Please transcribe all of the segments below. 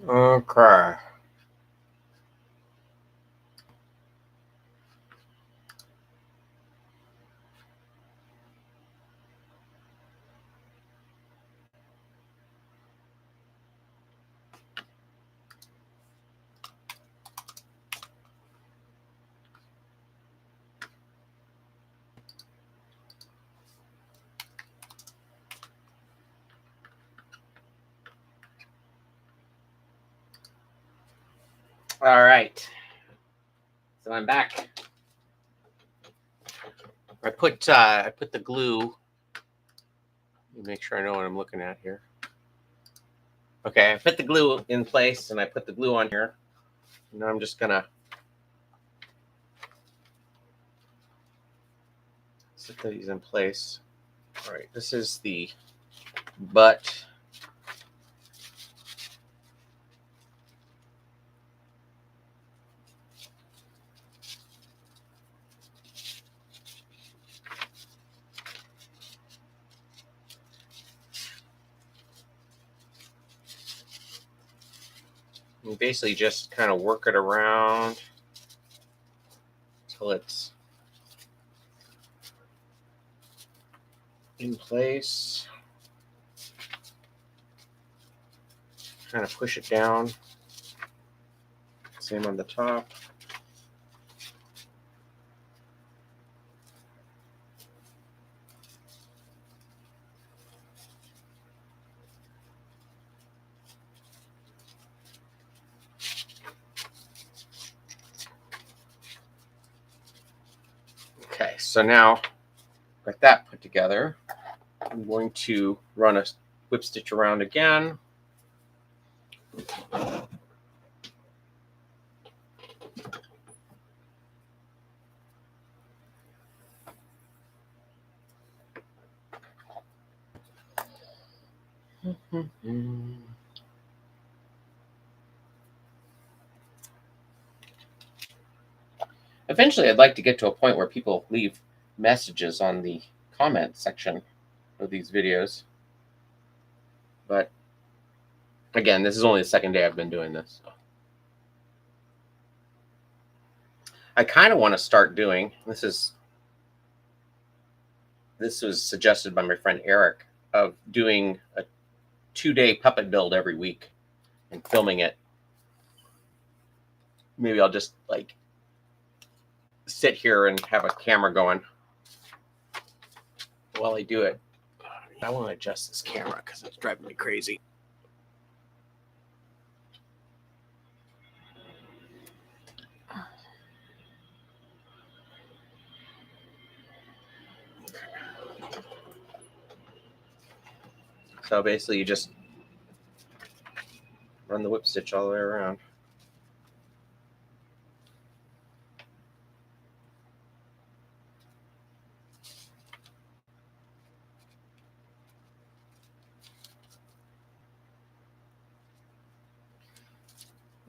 Okay. All right. So I'm back. I put the glue. Let me make sure I know what I'm looking at here. Okay, I put the glue in place, and I put the glue on here. Now I'm just gonna set these in place. All right, this is the butt. You basically just kind of work it around until it's in place. Kind of push it down. Same on the top. Okay, so now got that put together. I'm going to run a whip stitch around again. Eventually, I'd like to get to a point where people leave messages on the comment section of these videos. But again, this is only the second day I've been doing this. So. I kind of want to start doing this was suggested by my friend Eric, of doing a 2-day puppet build every week and filming it. Maybe I'll just like sit here and have a camera going while I do it. I want to adjust this camera because it's driving me crazy. So basically, you just run the whip stitch all the way around.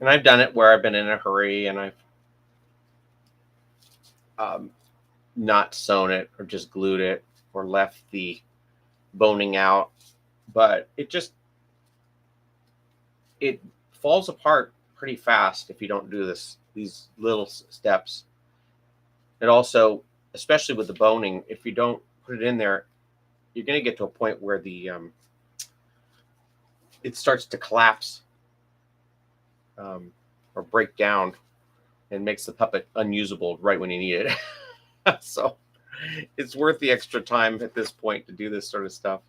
And I've done it where I've been in a hurry and I've not sewn it or just glued it or left the boning out. But it falls apart pretty fast if you don't do these little steps. It also, especially with the boning, if you don't put it in there, you're going to get to a point where it starts to collapse or break down and makes the puppet unusable right when you need it. So it's worth the extra time at this point to do this sort of stuff.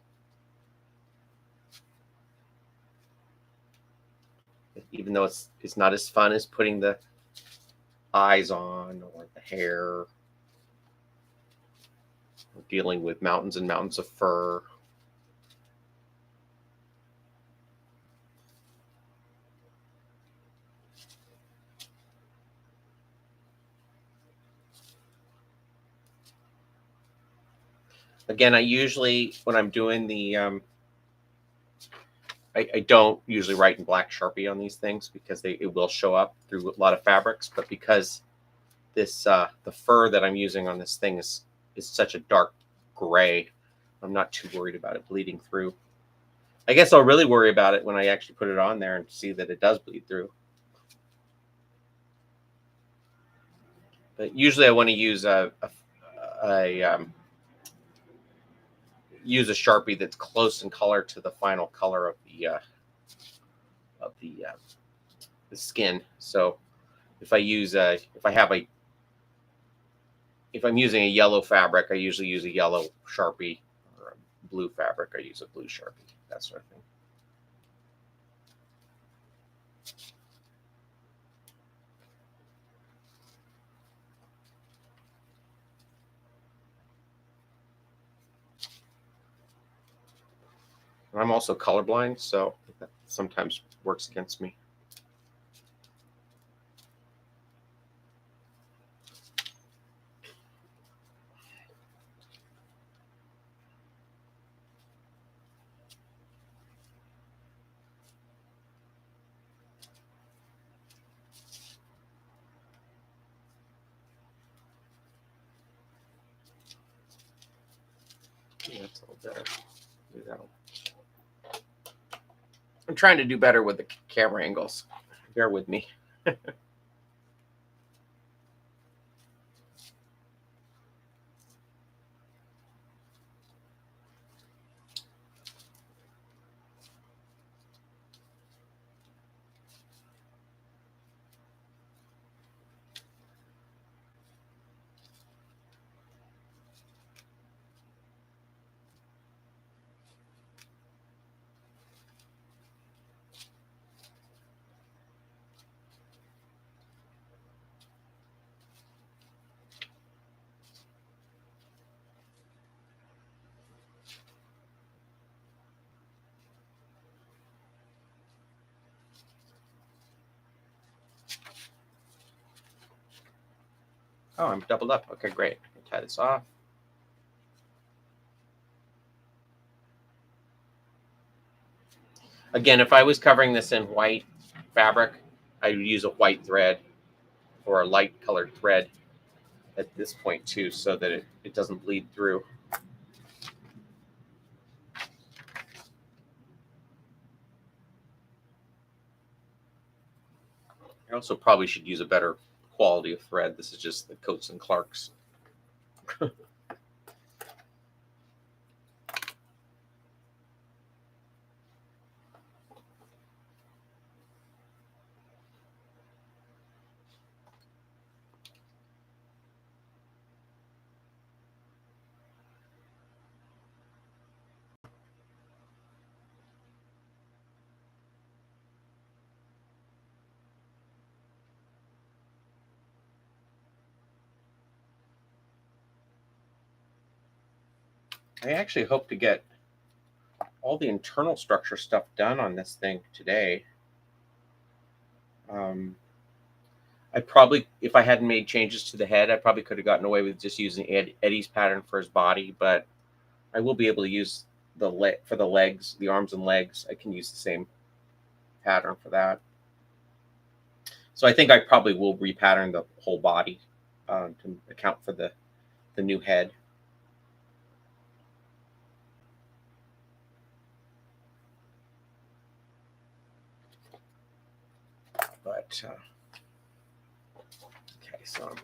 Even though it's not as fun as putting the eyes on or the hair, or dealing with mountains and mountains of fur. Again, I usually, when I'm doing the, I don't usually write in black Sharpie on these things because it will show up through a lot of fabrics. But because this the fur that I'm using on this thing is such a dark gray, I'm not too worried about it bleeding through. I guess I'll really worry about it when I actually put it on there and see that it does bleed through. But usually I want to use use a Sharpie that's close in color to the final color of the skin. So if I use if I'm using a yellow fabric, I usually use a yellow Sharpie, or a blue fabric, I use a blue Sharpie, that sort of thing. I'm also colorblind, so that sometimes works against me. Yeah, that's a little better. Do that one. I'm trying to do better with the camera angles. Bear with me. Oh, I'm doubled up. Okay, great. I can tie this off. Again, if I was covering this in white fabric, I would use a white thread or a light colored thread at this point too, so that it doesn't bleed through. I also probably should use a better quality of thread. This is just the Coats and Clarks. I actually hope to get all the internal structure stuff done on this thing today. I probably, if I hadn't made changes to the head, I probably could have gotten away with just using Eddie's pattern for his body, but I will be able to use for the legs, the arms and legs. I can use the same pattern for that. So I think I probably will repattern the whole body to account for the new head. But okay, so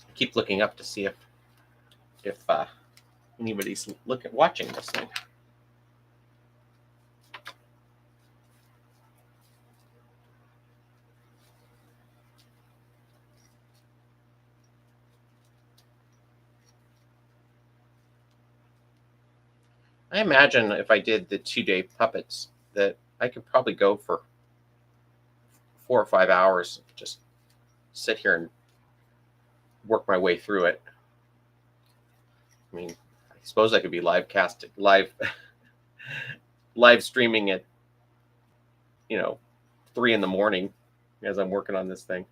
I keep looking up to see if anybody's watching this thing. I imagine if I did the 2-day puppets that I could probably go for 4 or 5 hours, just sit here and work my way through it. I mean, I suppose I could be live streaming it 3 a.m. as I'm working on this thing.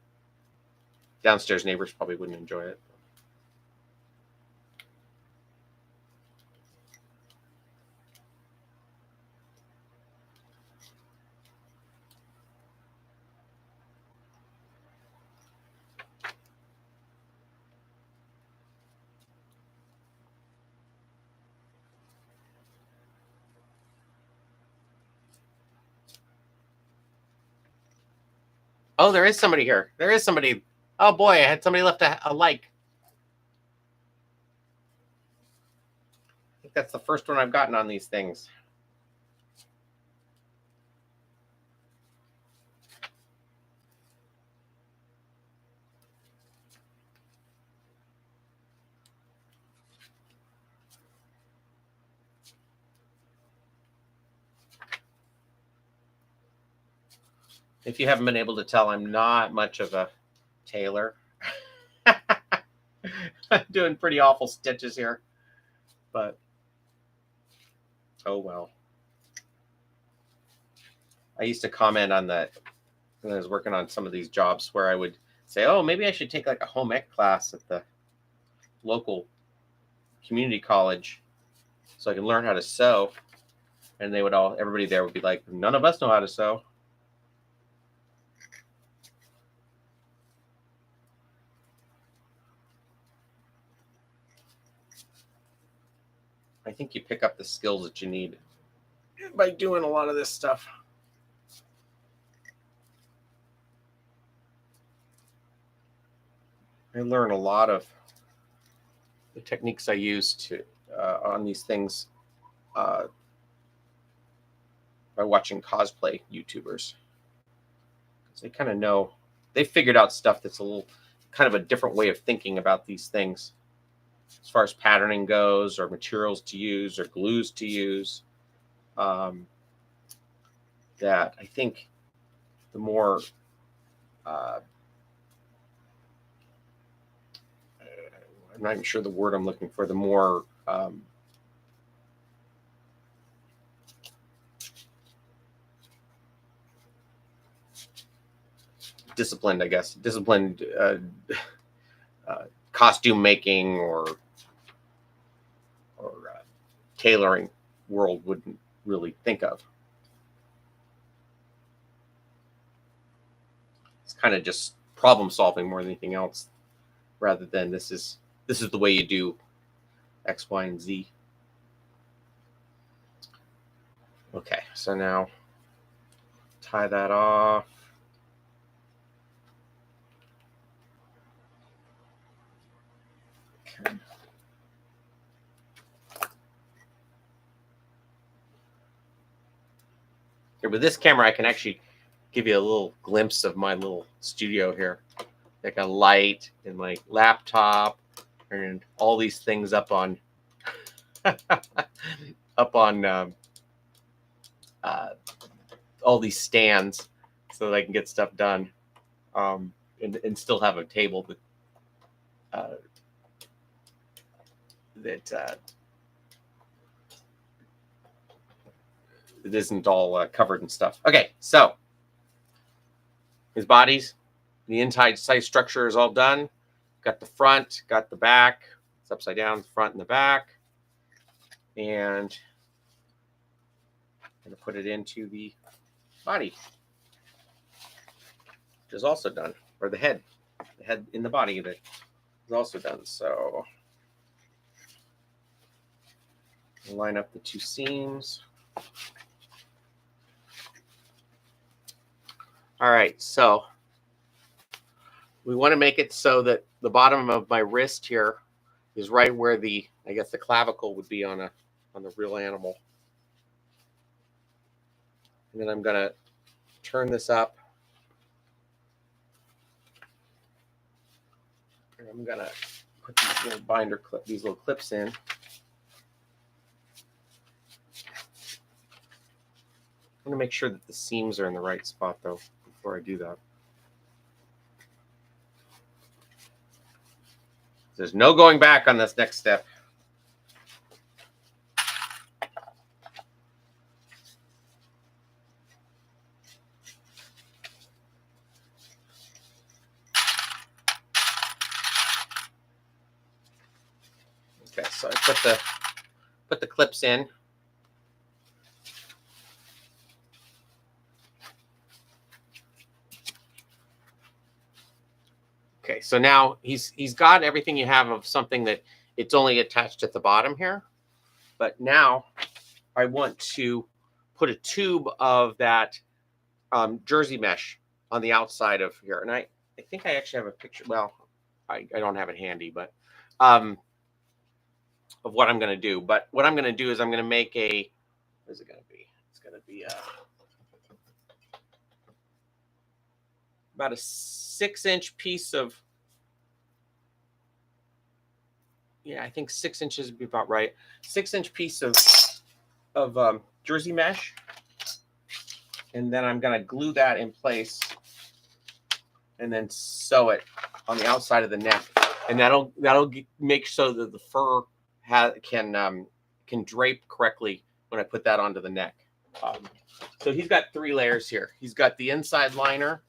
Downstairs neighbors probably wouldn't enjoy it. Oh, there is somebody here. There is somebody. Oh boy, I had somebody left a like. I think that's the first one I've gotten on these things. If you haven't been able to tell, I'm not much of a tailor. I'm doing pretty awful stitches here, but oh well. I used to comment on that when I was working on some of these jobs where I would say, oh, maybe I should take like a home ec class at the local community college so I can learn how to sew. And everybody there would be like, none of us know how to sew. I think you pick up the skills that you need by doing a lot of this stuff. I learn a lot of the techniques I use on these things by watching cosplay YouTubers. Because they kind of know, they figured out stuff that's a little kind of a different way of thinking about these things as far as patterning goes, or materials to use, or glues to use. That I think the more I'm not even sure the word I'm looking for, the more disciplined, I guess, costume making or tailoring world wouldn't really think of. It's kind of just problem solving more than anything else, rather than this is the way you do X, Y, and Z. Okay, so now tie that off. Okay. Here, with this camera, I can actually give you a little glimpse of my little studio here. Like a light and my laptop and all these things up on all these stands so that I can get stuff done, and still have a table that it isn't all covered and stuff. Okay, so his bodies, the inside structure is all done. Got the front, got the back. It's upside down, the front and the back. And I'm going to put it into the body, which is also done, or the head in the body that is also done. So line up the two seams. All right, so we want to make it so that the bottom of my wrist here is right where the clavicle would be on the real animal. And then I'm going to turn this up. And I'm going to put these little these little clips in. I'm going to make sure that the seams are in the right spot, though, before I do that. There's no going back on this next step. So I put the clips in. Okay, so now he's got everything you have of something that it's only attached at the bottom here. But now I want to put a tube of that jersey mesh on the outside of here. And I think I actually have a picture. Well, I don't have it handy, but of what I'm going to do. But what I'm going to do is I'm going to make a, what is it going to be? It's going to be about a 6-inch piece of, yeah, I think 6 inches would be about right. 6-inch piece of jersey mesh. And then I'm going to glue that in place and then sew it on the outside of the neck. And that'll make so that the fur can drape correctly when I put that onto the neck. So he's got 3 layers here. He's got the inside liner,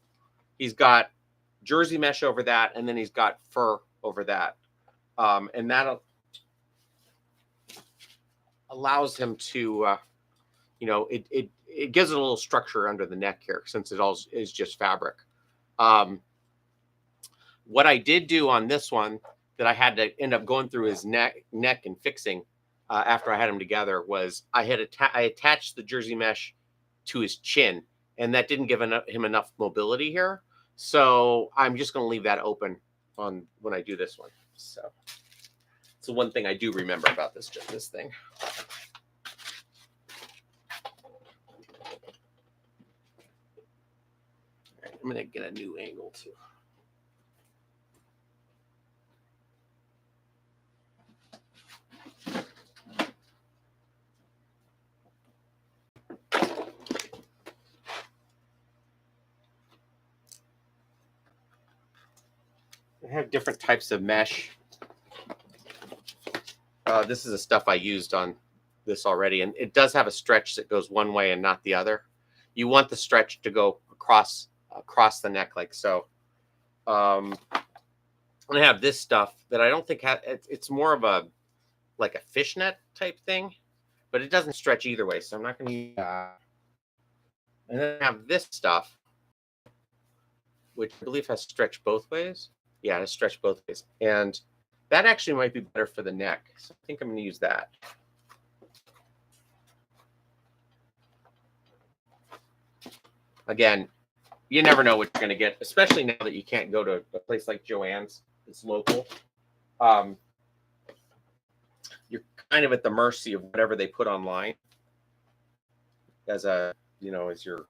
he's got jersey mesh over that, and then he's got fur over that. And that allows him to, it gives it a little structure under the neck here, since it all is just fabric. What I did do on this one that I had to end up going through his neck and fixing after I had him together was I attached the jersey mesh to his chin, and that didn't give him enough mobility here. So I'm just going to leave that open on when I do this one. So it's the one thing I do remember about this thing. I'm going to get a new angle too. I have different types of mesh. This is the stuff I used on this already, and it does have a stretch that goes one way and not the other. You want the stretch to go across the neck like so. And I have this stuff that I don't think it's more of like a fishnet type thing, but it doesn't stretch either way, so I'm not going to use that. And then I have this stuff, which I believe has stretch both ways. Yeah, it has stretch both ways, and that actually might be better for the neck. So I think I'm going to use that. Again, you never know what you're going to get, especially now that you can't go to a place like Joann's. It's local. You're kind of at the mercy of whatever they put online as a, as your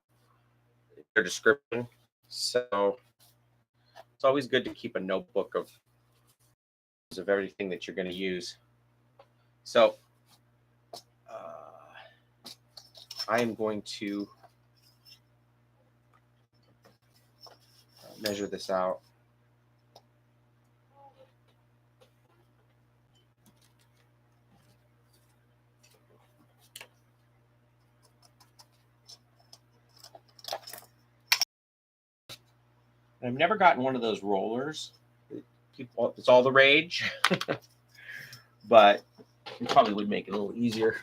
description. So it's always good to keep a notebook of everything that you're going to use. So I am going to measure this out. I've never gotten one of those rollers. It's all the rage, but it probably would make it a little easier.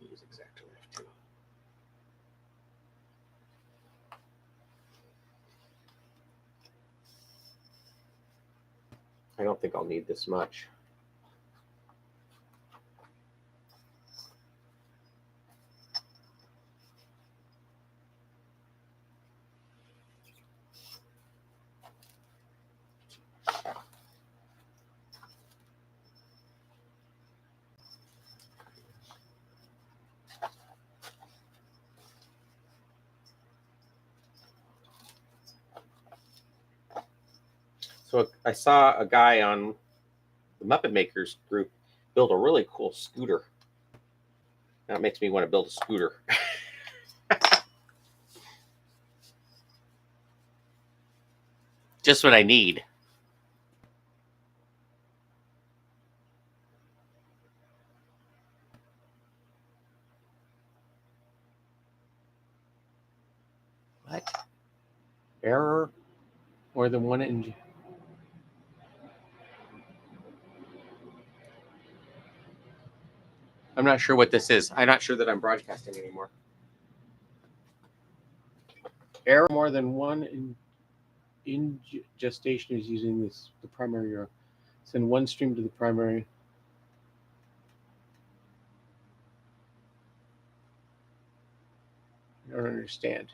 Use exactly F2. I don't think I'll need this much. So I saw a guy on the Muppet Makers group build a really cool scooter. That makes me want to build a scooter. Just what I need. What? Error more than one in. I'm not sure what this is. I'm not sure that I'm broadcasting anymore. Error more than one in gestation is using the primary URL. Send one stream to the primary. I don't understand.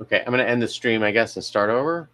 Okay, I'm going to end the stream, I guess, and start over.